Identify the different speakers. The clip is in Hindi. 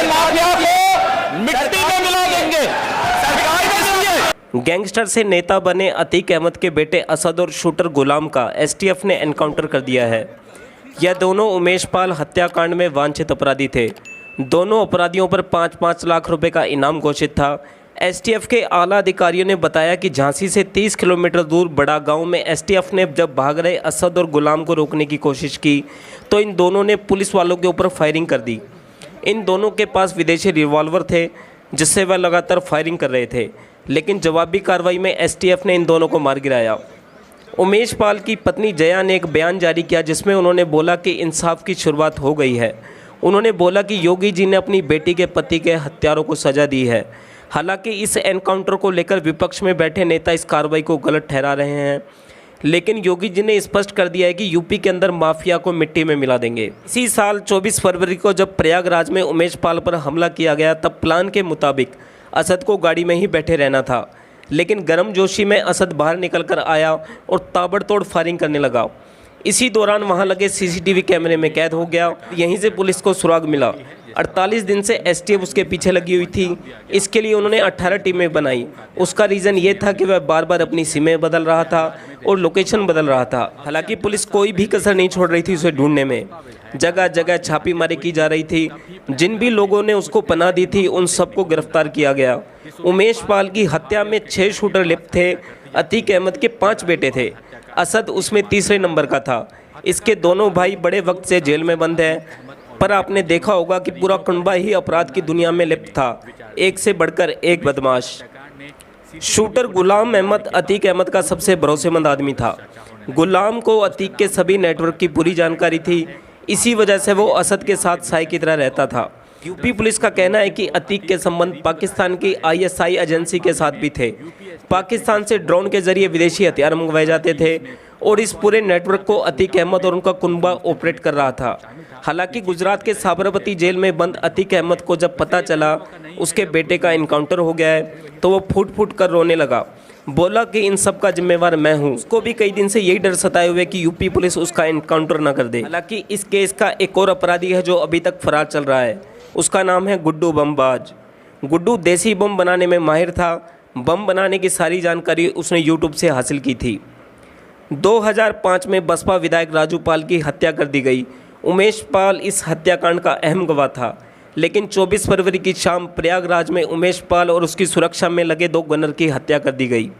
Speaker 1: माफिया को मिट्टी में मिला देंगे। सरकार में समझे।
Speaker 2: गैंगस्टर से नेता बने अतीक अहमद के बेटे असद और शूटर गुलाम का एसटीएफ ने एनकाउंटर कर दिया है। यह दोनों उमेश पाल हत्याकांड में वांछित अपराधी थे। दोनों अपराधियों पर 5-5 लाख रुपए का इनाम घोषित था। एसटीएफ के आला अधिकारियों ने बताया कि झांसी से 30 किलोमीटर दूर बड़ा गांव में एसटीएफ ने जब भाग रहे असद और गुलाम को रोकने की कोशिश की तो इन दोनों ने पुलिस वालों के ऊपर फायरिंग कर दी। इन दोनों के पास विदेशी रिवॉल्वर थे जिससे वह लगातार फायरिंग कर रहे थे, लेकिन जवाबी कार्रवाई में एसटीएफ ने इन दोनों को मार गिराया। उमेश पाल की पत्नी जया ने एक बयान जारी किया जिसमें उन्होंने बोला कि इंसाफ की शुरुआत हो गई है। उन्होंने बोला कि योगी जी ने अपनी बेटी के पति के हत्यारों को सजा दी है। हालांकि इस एनकाउंटर को लेकर विपक्ष में बैठे नेता इस कार्रवाई को गलत ठहरा रहे हैं, लेकिन योगी जी ने स्पष्ट कर दिया है कि यूपी के अंदर माफिया को मिट्टी में मिला देंगे। इसी साल 24 फरवरी को जब प्रयागराज में उमेश पाल पर हमला किया गया तब प्लान के मुताबिक असद को गाड़ी में ही बैठे रहना था, लेकिन गर्मजोशी में असद बाहर निकलकर आया और ताबड़तोड़ फायरिंग करने लगा। इसी दौरान वहां लगे सीसीटीवी कैमरे में कैद हो गया। यहीं से पुलिस को सुराग मिला। 48 दिन से एसटीएफ उसके पीछे लगी हुई थी। इसके लिए उन्होंने 18 टीमें बनाई। उसका रीज़न ये था कि वह बार बार अपनी सिमें बदल रहा था और लोकेशन बदल रहा था। हालांकि पुलिस कोई भी कसर नहीं छोड़ रही थी उसे ढूंढने में। जगह जगह छापेमारी की जा रही थी। जिन भी लोगों ने उसको पनाह दी थी उन सबको गिरफ्तार किया गया। उमेश पाल की हत्या में 6 शूटर लिप्त थे। अतीक अहमद के 5 बेटे थे। असद उसमें तीसरे नंबर का था। इसके दोनों भाई बड़े वक्त से जेल में बंद हैं। पर आपने देखा होगा कि पूरा कुनबा ही अपराध की दुनिया में लिप्त था, एक से बढ़कर एक बदमाश। शूटर गुलाम अहमद अतीक अहमद का सबसे भरोसेमंद आदमी था। गुलाम को अतीक के सभी नेटवर्क की पूरी जानकारी थी। इसी वजह से वो असद के साथ साई की तरह रहता था। यूपी पुलिस का कहना है कि अतीक के संबंध पाकिस्तान की आईएसआई एजेंसी के साथ भी थे। पाकिस्तान से ड्रोन के जरिए विदेशी हथियार मंगवाए जाते थे और इस पूरे नेटवर्क को अतीक अहमद और उनका कुनबा ऑपरेट कर रहा था। हालांकि गुजरात के साबरमती जेल में बंद अतीक अहमद को जब पता चला उसके बेटे का इनकाउंटर हो गया है तो वो फूट फूट कर रोने लगा। बोला कि इन सब का जिम्मेवार मैं हूँ। उसको भी कई दिन से यही डर सताए हुए कि यूपी पुलिस उसका इनकाउंटर ना कर दे। हालांकि इस केस का एक और अपराधी है जो अभी तक फरार चल रहा है। उसका नाम है गुड्डू बमबाज। गुड्डू देसी बम बनाने में माहिर था। बम बनाने की सारी जानकारी उसने यूट्यूब से हासिल की थी। 2005 में बसपा विधायक राजू पाल की हत्या कर दी गई। उमेश पाल इस हत्याकांड का अहम गवाह था, लेकिन 24 फरवरी की शाम प्रयागराज में उमेश पाल और उसकी सुरक्षा में लगे 2 गनर की हत्या कर दी गई।